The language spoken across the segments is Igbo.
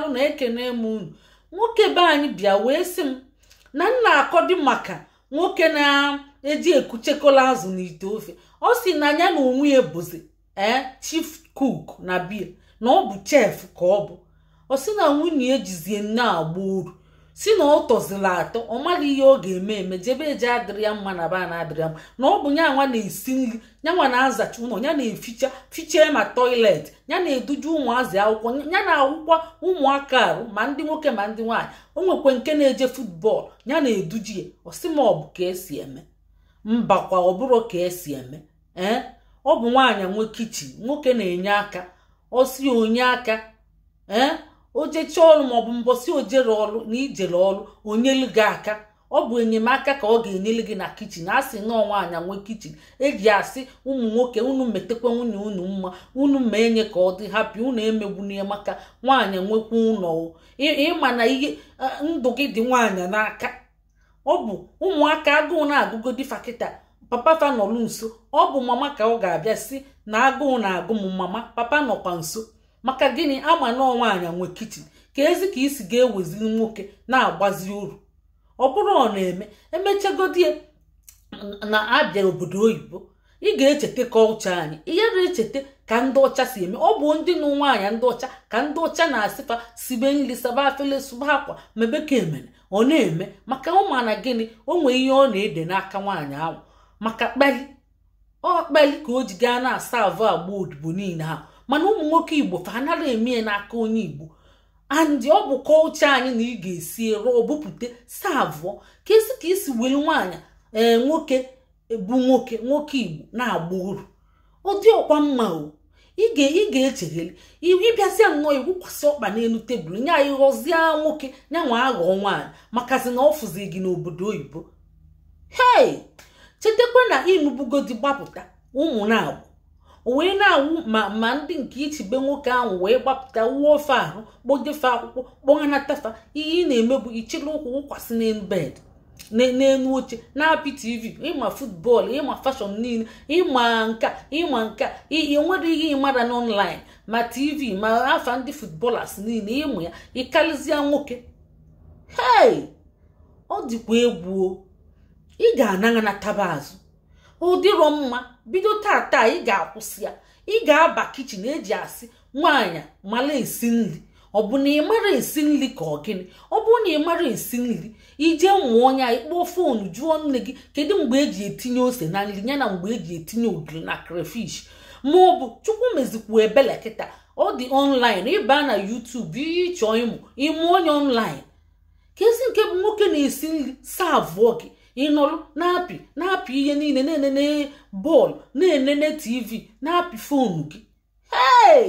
daalụ na ekene m unu nwoke be anyị bịa wee sị m na nna akọdị maka nwoke na-eji ekuchekola azụ n'ite ofe ọ sị na ya na onwe ya bụzi chief cook na bia na ọ bụ chef ka ọ bụ ọ sị na nwunye ejizie na-agba oru si na ọ tọziri atọ ọ maghị ihe ọ ga-eme jebe eje adịrị ya mma na ba na-adịrị ya mma na ọ bụ nyanwa na-esi nri nyanwa na-azacha ụlọ ya na-eficha ma toilet ya na-eduju ụmụazị akwụkwọ ya na-awụkwa ụmụaka arụ ma ndị nwoke ma ndị nwaanyị o nwekwe nke na-eje futbọọlụ ya na-eduji ya ọ sị ma ọ bụ ka esi eme mbakwa ọ bụrụ ka esi eme ọ bụ nwaanyị nwe kichin nwoke na-enye aka ọ si onye aka o jecha ọrụ maọbụ mbọsị ojere ọrụ na ijere ọrụ onyelu gị aka ọ bụ enyemaka ka ọ ga-enyelu gị na kichin a sị na nwaanyị nwe kichin eji asị ụmụ nwoke unu metekwa nwunye unu mma unu ma enye ka ọ dị hapi unu emegbunye maka nwaanyị nwekwa ụlọ ịma na ihe ndụ gị dị nwaanyị n'aka ọ bụ ụmụaka agụụ na-agụgo dịfa kịta papa fa nọrụ nso ọ bụ mama ka ọ ga-abịa si na agụụ na-agụ m mama papa nọkwa nso maka gịnị ama na nwaanyị nwe kichin ka ezi ka isi ga-eweziri nwoke na-agbazi uru ọ bụrụ ọ na-eme emechagodie na abịa obodo oyibo ị ga-echeta kọlcha anyị ihe na-echeta ka ndị ọcha si eme ọ bụ ndị nụ nwaanyị ndị ọcha ka ndị ọcha na-asịfa sibe nri saba afele sụba akwa mebe ka emere ọ na-eme maka ụma na gịnị o nwee ihe ọ na-ede n'aka nwaanyị ahụ maka kpali ka o ji gaa na-asa avụ agba odibo niile ahụ mana ụmụ nwoke igbo fa anaghị eme n'aka onye igbo andị ọ bụ kọlcha anyị na ị ga-esi rụọ bupụta savụọ ka isi were nwaanyị nwoke bụ nwoke igbo na-agba uru ọ dị ọkwa mma o ị ga-echegheli ịbịazịa nnọọ igwukwasị ọkpa n'elu tebụl nye anyị ghọzie nwoke nyanwa aghọọ nwaanyị makazi na ọ fụzi gị n'obodo oyibo hei chetakwa na ịnụbugodi gbapụta ụmụ na-agbụ o wee na-awụ ma ndị nke ichibe nwoke ahụ wee gbapụta wuo ofe ahụ kpojefe akwụkwọ kpọnatafa ihe ị na-eme bụ ichiri ụkwụ wụkwasị n'elu bed n'elu oche na-apị tv ịma futbọọlụ ịma fashọn niile ịma nka nwere ihe ịmara n'ọnlaịn ma tv ma afa ndị futbọlas niile ịmụ ya ịkarịzịa nwoke hei ọ dịkwa egwu ị ga-anaghị na taba azụ ọ dịrọ mma bido tata ị ga-akwụsị ya ị ga-aba kichin eji asị nwaanyị mara esi nri ọ bụ na ị mara esi nri ka ọ gịnị ọ bụ na ị mara esi nri ije mụọ onye ịkpọ foonu jụọ nne gị kedu mgbe eji etinye ose na nri ya na mgbe eji etinye ogiri na crayfish ma ọ bụ chukwu mezikwu ebele kịta ọ dị online ịba na YouTube ịchọọ ịmụ onye online kezi nke bụ nwoke na-esi nri savụọ gị ịnọrụ na-apị ihe niile na-enene bọọlụ na-enene tv na-apị foonu gị hei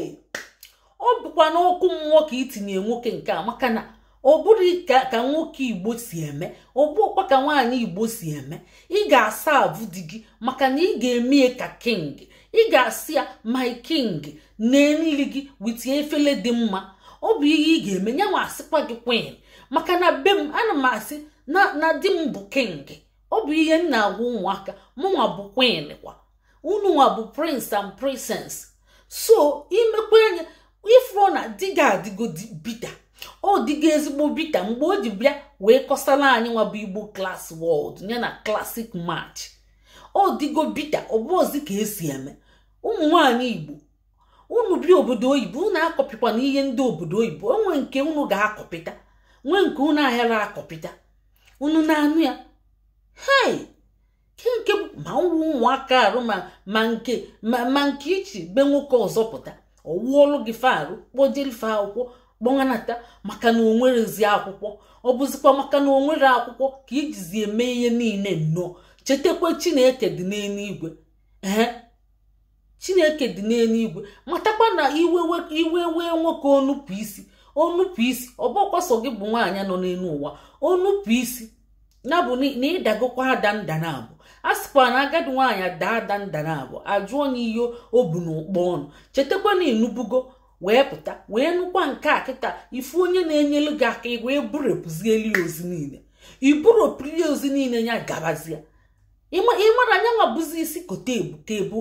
ọ bụkwa n'ọkụ mmụọ ka itinye nwoke nke a maka na ọ bụrụ ka nwoke igbo si eme ọ bụkwa ka nwaanyị igbo si eme ị ga-asa avụ di gị maka na ị ga-eme ka king ị ga-asị ya my king na nri gị wit efele dị mma ọ bụ ihe ị ga-eme nyanwa asịkwa gị queen maka na be m ana m asị na di m bụ king ọ bụ ihe m na-agwa ụmụaka mụnwa bụ queen kwa unu nwa bụ prince and princess so imekwenye ifuru na di ga adịgo bita ọ dịgo ezigbo bita mgbe o ji bịa wee kọsala anyị nwa bụ igbo class world ya na classic match ọ dịgo bita ọ bụ ozi ka esi eme ụmụ nwaanyị igbo unu bi obodo oyibo unu akọpịkwa na ihe ndị obodo oyibo onwe nke unu ga-akọpịta nwe nke unu ahịara akọpịta unu na-anụ ya hei nke ma ụmụaka arụ ma nke ichi be nwoke ọzọ pụta ọwụọlụ gị farụ kpojelife akwụkwọ kpọnanata maka na onwerezi akwụkwọ ọ bụzikwa maka na onwere akwụkwọ ka ijizi eme ihe niile nnọọ chetakwa Chineke dị n'eluigwe Chineke dị n'eluigwe matakwa na iwe wee nwoke onupụ isi ọ bụkwa so gị bụ nwaanyị nọ n'elu ụwa onupụ isi na bụ na ịdagokwa ada nda na abụ a sịkwa na agadi nwaanyị daa ada nda na abụ ajụọ n'ihe o bu n'ụkpọ ọnụ chetakwa na ịnụbugo wee pụta wee nụkwa nke a kịta ifu onye na-enyelu gị aka wee burepụzieli ozi niile iburopụli ozi niile ya gabazia ịmara anya nwa bụzi isi kote ebu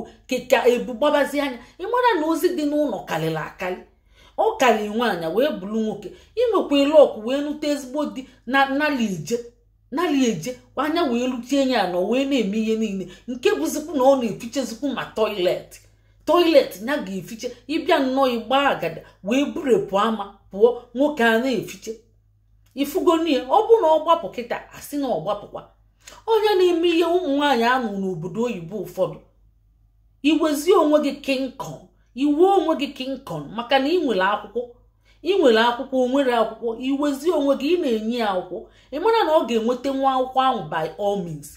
ka ebu gbabazi anya ịmara na ozi dị n'ụlọ karịrị akarị ọ karị nwaanyị wee bụrụ nwoke inwekwa lọk wee nute ezigbo di nali eje anya wee lutie ya na wee na-eme ihe niile nke bụzikwu na ọ na-efichezikwu ma toilet ya ga-efiche ịbịa nnọọ ịgba agada wee burepụ ama pụọ nwoke a na-efiche ifugonie ọ bụ na ọ gbapụ kịta asị na ọ gbapụkwa onye na-eme ihe ụmụ nwaanyị anụ n'obodo oyibo ụfọdụ iwezie onwe gị kinkọn iwe onwe gị kinkọn maka na ị nwere akwụkwọ onwere akwụkwọ iwezie onwe gị ị na-enye ya akwụkwọ ị mara na ọ ga-enweta nwa akwụkwọ ahụ by all means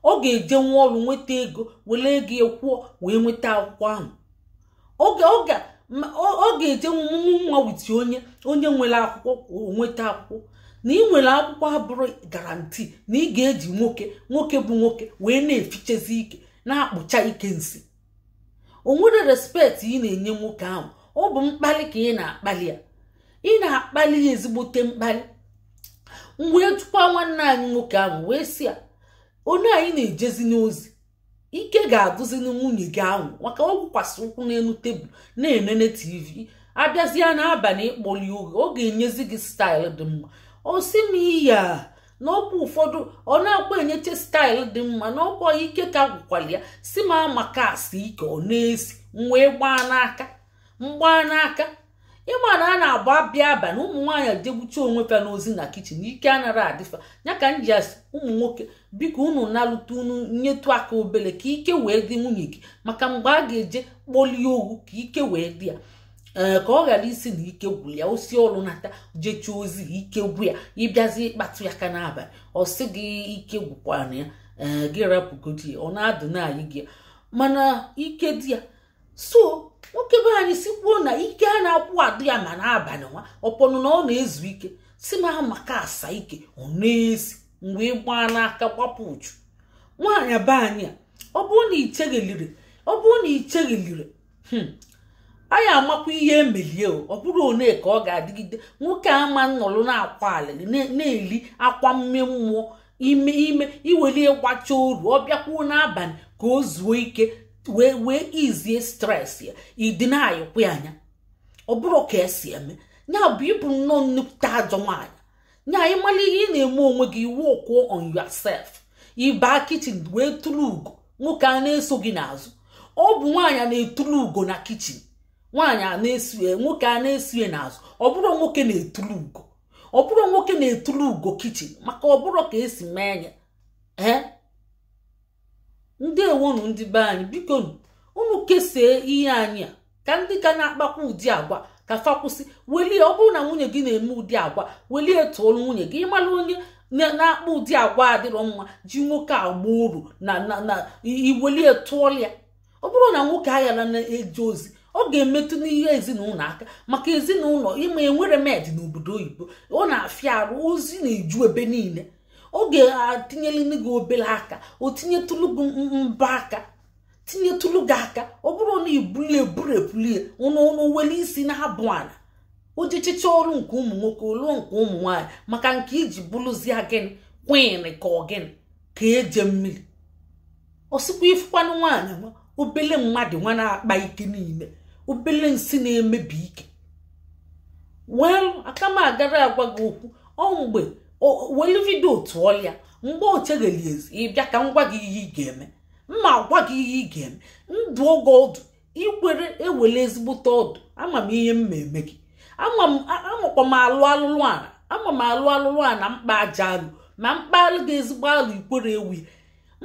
ọ ga-eje nwa ọrụ nweta ego were ego ekwuo wee nweta akwụkwọ ahụ ọ ga-eje nwa witi onye nwere akwụkwọ nweta akwụkwọ na ị nwere akwụkwọ abụrụ garanti na ị ga-eji nwoke bụ nwoke wee na-efichezi ike na-akpụcha ike nsị o nwere respect ị na-enye nwoke ahụ ọ bụ mkpali ka ị na-akpali ya ị na-akpali ya ezigbote mkpali wee tụkwa nwanne anyị nwoke ahụ wee sị ya onye anyị na-ejezi n'ozi ike ga-adụzi na nwunye gị ahụ maka ọ gwụkwasị ụkwụ n'elu tebụl na-enene tv abịazịa n'abalị ịkpọli oge ọ ga-enyezi gị staịl dị mma ọ sị m iya n'ọkwa ụfọdụ ọ na-akwa enyeche staịl dị mma n'ọkwa ike ka gwụkwala ya si m amaka asị ike ọ na-esi wee mgbaa n'aka ịma na a na-agba abịa abalị ụmụ nwaanyị jegbucha onwe fa n'ozi na kichin ike anara adịfa ya ka m ji asị ụmụ nwoke biko unu nalụta unu nyetụ aka obele ka ike wee dị nwunye gị maka mgbe a ga-eje kpolie owu ka ike wee dị ya ka ọ ghara isi na ike gwụrụ ya osi ọrụ nata jecha ozi ike gwụ ya ịbịazi ịkpatụ ya ka n'abalị ọ sị gị ike gwụkwana ya gị rapụgodi ya ọ na-adụ na-ayị gị mana ike dị ya so nwoke be anyị sikwuo na ike a na-akwụ adụ ya ma n'abalị nwa ọpọnụ na ọ na-ezu ike si ma maka asa ike ọ na-esi mgbe ịgbaa n'aka gbapụ uchu nwaanyị be anyị ọ bụrụ na icheghelire anyị amakwa ihe emelie ọ bụrụ one ka ọ ga-adịgide nwoke ama nnọrọ na-akwa alịrị na-eli akwa mme mmụọ ime iwelie gbacha oru ọ bịakwuo n'abalị ka o zuo ike wee izie stress ya ịdị na-ayọkwa anya ọ bụrụ ka esi eme ya bụ ịbụ nnọọ nnukwu ajọ nwaanyị nya ịmala ihe ị na-eme onwe gị iwu okwuo on yourself ịbaa kichin wee tụrụ ugo nwoke a na-eso gị n'azụ ọ bụ nwaanyị na-etulu ugo na kichin nwaanyị a na-esue nwoke a na-esue n'azụ ọ bụrụ nwoke na-etulu ugo ọ bụrụ nwoke na-etulu ugo kichin maka ọ bụrụ ka esi mee ya ndị ewonu ndị be anyị biko unu kesee ihe anyị a ka ndị ka na-akpakwa ụdị agwa ka fakwụsị welie ọ bụrụ na nwunye gị na-eme ụdị agwa welie tụọrọ nwunye gị ịmara onye na-akpa ụdị agwa adịrọ mma ji nwoke agba uru na iwelie tụọrọ ya ọ bụrụ na nwoke aghara na-eje ozi ọ ga-emetụ n'ihe ezinụlọ aka maka ezinụlọ ịma enwere med n'obodo oyibo ọ na-afịa arụ ozi na-eju ebe niile ọ ga-atinyere gị obere aka o tinyetụlụ gị mbọ aka tinyetụlụ gị aka ọ bụrụ na ibulie eburepulie ụnụ were isi na-abụ ala o jechicha ọrụ nke ụmụ nwoke oluo nke ụmụ nwaanyị maka nke iji bụrụzie gịnị kwin ka ọ gịnị ka eje mmiri ọ sịkwa ifukwanụ nwaanyị nwa obele mmadụ nwa na-akpa ike niile obele nsị na-emebi ike aka m agara agwa gị okwu ọ mgbe wele vidio tụọ ya mgbe o chegheli ezi ịbịa ka m gwa gị ihe ị ga-eme mma gwa gị ihe ị ga-eme ndụ oge ọdụ ikwere ewele ezigbote ọdụ ama m ihe m eme gị amakwa m alụ alụlụ a na mkpa aja alụ ma mkpalụ gị ezigbo alụ ikwere ewu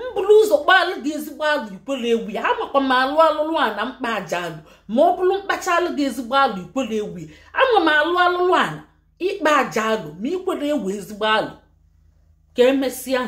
mbụrụ ụzọ kpalụ gị ezigbo alụ ikwere ewu ya amakwa m alụlụ a na mkpa aja alụ ma ọ bụrụ mkpacha alụ gị ezigbo alụ ikwere ewu ya ama m alụlụ a na ikpe aja alụ ma ikwere ewu ezigbo alụ ka emesịa